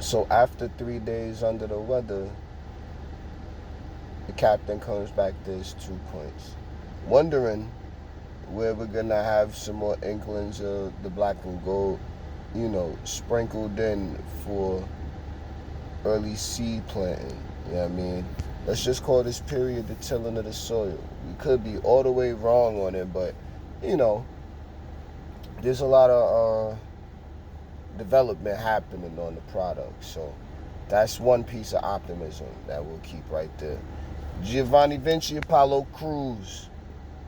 So after 3 days under the weather, the captain comes back, there's 2 points. Wondering where we're gonna have some more inklings of the black and gold, sprinkled in for early seed planting. You know what I mean? Let's just call this period the tilling of the soil. We could be all the way wrong on it, but you know, there's a lot of development happening on the product. So that's one piece of optimism that we'll keep right there. Giovanni Vinci, Apollo Crews,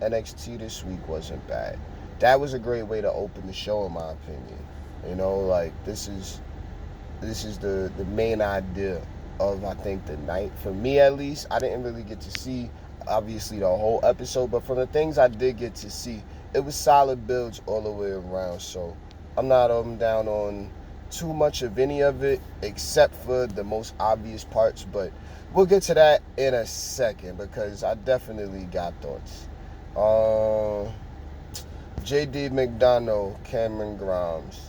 NXT this week wasn't bad. That was a great way to open the show, in my opinion. Like this is the main idea of, I think, the night. For me, at least, I didn't really get to see, obviously, the whole episode, but from the things I did get to see, it was solid builds all the way around. So I'm not down on too much of any of it, except for the most obvious parts, but we'll get to that in a second, because I definitely got thoughts. J.D. McDonough, Cameron Grimes.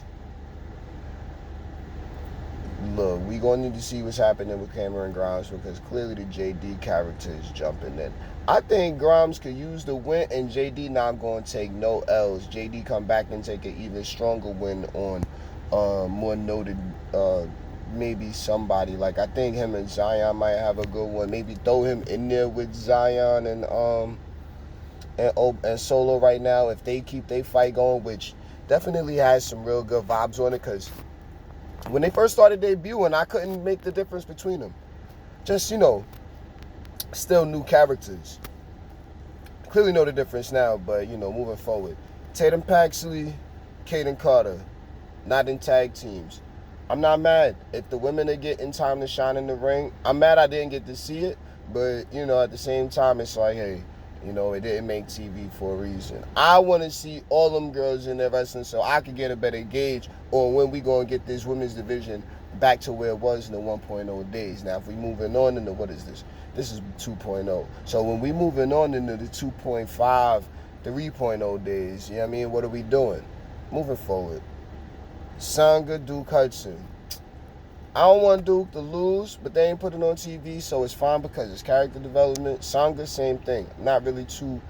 Look, we gonna need to see what's happening with Cameron Grimes, because clearly the JD character is jumping in. I think Grimes could use the win, and JD not gonna take no L's. JD come back and take an even stronger win on more noted, maybe somebody. Like, I think him and Zion might have a good one. Maybe throw him in there with Zion and Solo right now, if they keep their fight going, which definitely has some real good vibes on it, because when they first started debuting, I couldn't make the difference between them. Just, still new characters. Clearly know the difference now, but, moving forward. Tatum Paxley, Kaden Carter, not in tag teams. I'm not mad if the women are getting time to shine in the ring. I'm mad I didn't get to see it, but, at the same time, it's like, hey, it didn't make TV for a reason. I want to see all them girls in their wrestling so I could get a better gauge on when we going to get this women's division back to where it was in the 1.0 days. Now, if we moving on into, what is this? This is 2.0. So when we moving on into the 2.5, 3.0 days, you know what I mean? What are we doing? Moving forward. Sanga, Duke Hudson. I don't want Duke to lose, but they ain't put it on TV, so it's fine because it's character development. Sanga, same thing. I'm not really too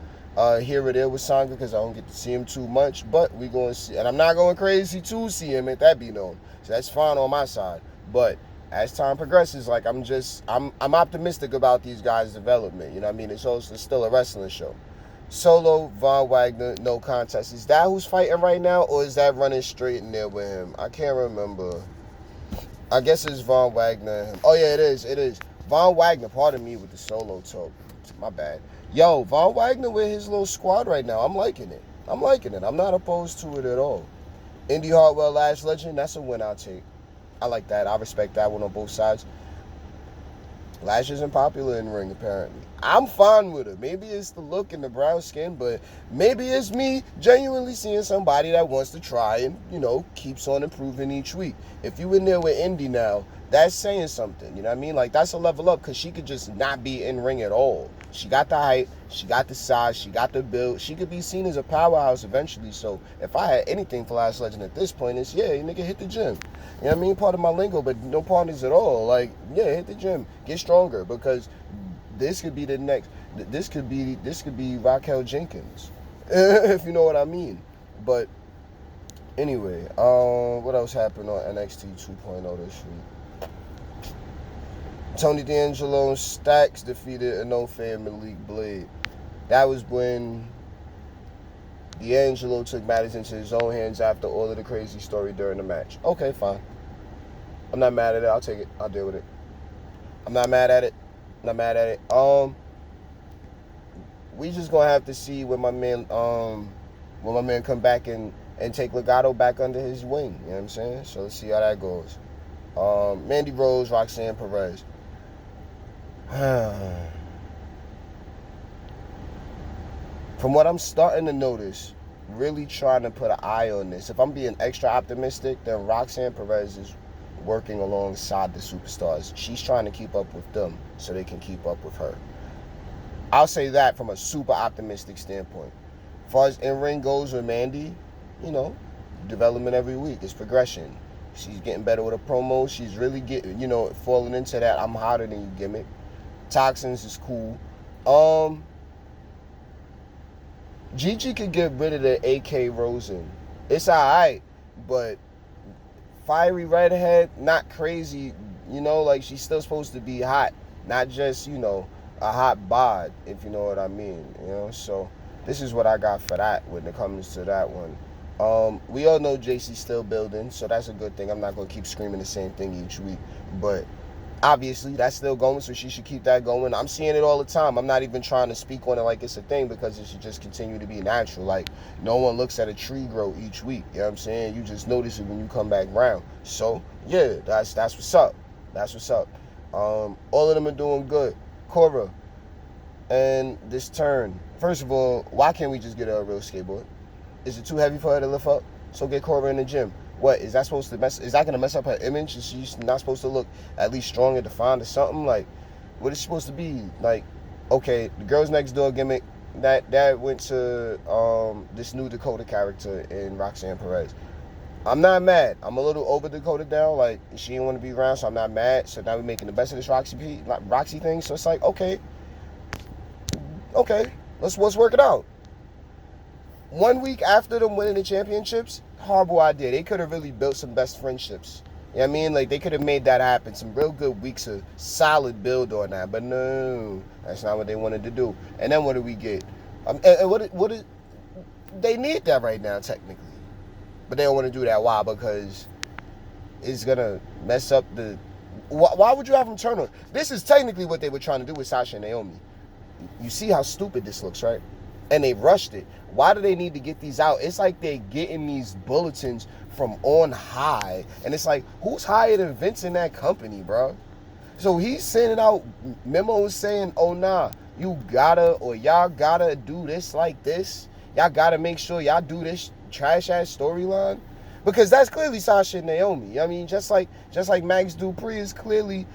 here or there with Sanga because I don't get to see him too much, but we going to see. And I'm not going crazy to see him, if that be known. So that's fine on my side. But as time progresses, like, I'm optimistic about these guys' development. You know what I mean? It's also still a wrestling show. Solo, Von Wagner, no contest. Is that who's fighting right now, or is that running straight in there with him? I can't remember. I guess it's Von Wagner. Oh, yeah, it is. Von Wagner, pardon me with the solo talk. My bad. Yo, Von Wagner with his little squad right now. I'm liking it. I'm not opposed to it at all. Indy Hartwell, Lash Legend, that's a win I'll take. I like that. I respect that one on both sides. Lash isn't popular in the ring, apparently. I'm fine with it. Maybe it's the look and the brown skin, but maybe it's me genuinely seeing somebody that wants to try and, keeps on improving each week. If you in there with Indy now, that's saying something. You know what I mean? Like, that's a level up, because she could just not be in ring at all. She got the height, she got the size, she got the build. She could be seen as a powerhouse eventually. So if I had anything for Lash Legend at this point, it's, yeah, you nigga, hit the gym. You know what I mean? Part of my lingo, but no partners at all. Like, yeah, hit the gym, get stronger, because this could be the next. This could be Raquel Jenkins, if you know what I mean. But anyway, what else happened on NXT 2.0 this week? Tony D'Angelo and Stacks defeated a no-fan Malik Blade. That was when D'Angelo took matters into his own hands after all of the crazy story during the match. Okay, fine. I'm not mad at it. I'll take it. I'll deal with it. I'm not mad at it. We just gonna have to see when my man come back and take Legato back under his wing. You know what I'm saying? So let's see how that goes. Mandy Rose, Roxanne Perez. From what I'm starting to notice, really trying to put an eye on this. If I'm being extra optimistic, then Roxanne Perez is working alongside the superstars. She's trying to keep up with them so they can keep up with her. I'll say that from a super optimistic standpoint. As far as in-ring goes with Mandy, development every week. It's progression. She's getting better with her promos. She's really getting, falling into that I'm hotter than you gimmick. Toxins is cool. Gigi could get rid of the AK Rosen. It's alright, but fiery redhead, not crazy. Like she's still supposed to be hot, not just a hot bod, if you know what I mean. So this is what I got for that when it comes to that one. We all know JC's still building, so that's a good thing. I'm not gonna keep screaming the same thing each week, but obviously that's still going, so she should keep that going. I'm seeing it all the time. I'm not even trying to speak on it like it's a thing, because it should just continue to be natural. Like, no one looks at a tree grow each week. You know what I'm saying? You just notice it when you come back around. So yeah, that's what's up. That's what's up. All of them are doing good. Cora and this turn. First of all, why can't we just get her a real skateboard? Is it too heavy for her to lift up? So get Cora in the gym. What, is that supposed to is that gonna mess up her image? Is she not supposed to look at least strong and defined or something? Like, what is she supposed to be? Like, okay, the Girls Next Door gimmick, that went to this new Dakota character in Roxanne Perez. I'm not mad. I'm a little over Dakota down. Like, she didn't want to be around, so I'm not mad. So now we're making the best of this Roxy thing. So it's like, okay, let's work it out. 1 week after them winning the championships, horrible idea. They could have really built some best friendships. You know what I mean? Like, they could have made that happen. Some real good weeks of solid build on that. But no, that's not what they wanted to do. And then what do we get? They need that right now, technically. But they don't want to do that. Why? Because it's going to mess up the... Why would you have them turn on? This is technically what they were trying to do with Sasha and Naomi. You see how stupid this looks, right? And they rushed it. Why do they need to get these out? It's like they're getting these bulletins from on high. And it's like, who's higher than Vince in that company, bro? So he's sending out memos saying, oh, nah, you gotta, or y'all gotta do this like this. Y'all gotta make sure y'all do this trash-ass storyline. Because that's clearly Sasha and Naomi. I mean, just like Max Dupree is clearly,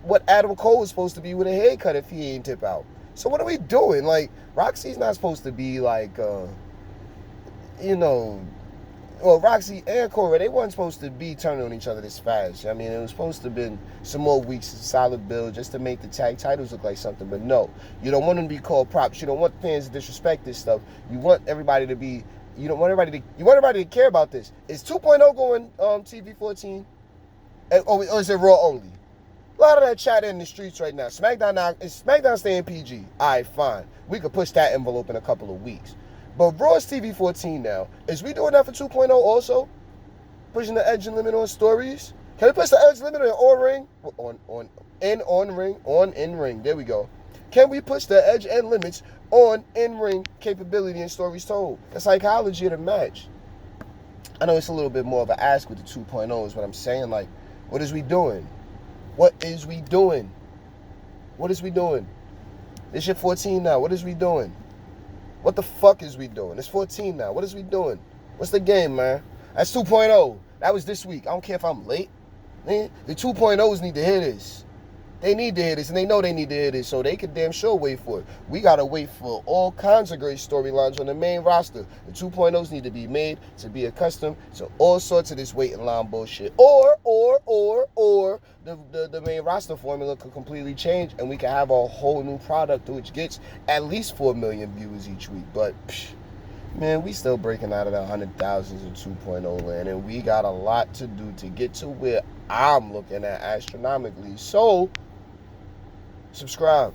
what Adam Cole is supposed to be with a haircut if he ain't tip out. So what are we doing? Like, Roxy's not supposed to be like, Roxy and Cora, they weren't supposed to be turning on each other this fast. I mean, it was supposed to have been some more weeks of solid build just to make the tag titles look like something. But no, you don't want them to be called props. You don't want fans to disrespect this stuff. You want everybody to be, you want everybody to care about this. Is 2.0 going TV 14? Or is it Raw only? A lot of that chat in the streets right now. SmackDown staying PG. All right, fine. We could push that envelope in a couple of weeks. But Raw's TV 14 now. Is we doing that for 2.0 also? Pushing the edge and limit on stories? Can we push the edge limit on in-ring? There we go. Can we push the edge and limits on in-ring capability and stories told? The psychology of the match. I know it's a little bit more of an ask with the 2.0 is what I'm saying. Like, what is we doing? What is we doing? What is we doing? This shit 14 now. What is we doing? What the fuck is we doing? It's 14 now. What is we doing? What's the game, man? That's 2.0. That was this week. I don't care if I'm late. Man, the 2.0s need to hear this. They need to hear this, and they know they need to hear this, so they can damn sure wait for it. We got to wait for all kinds of great storylines on the main roster. The 2.0s need to be made to be accustomed to all sorts of this waiting line bullshit. Or the main roster formula could completely change, and we can have a whole new product which gets at least 4 million viewers each week. But, man, we still breaking out of the 100,000s in 2.0 land, and we got a lot to do to get to where I'm looking at astronomically. So, subscribe.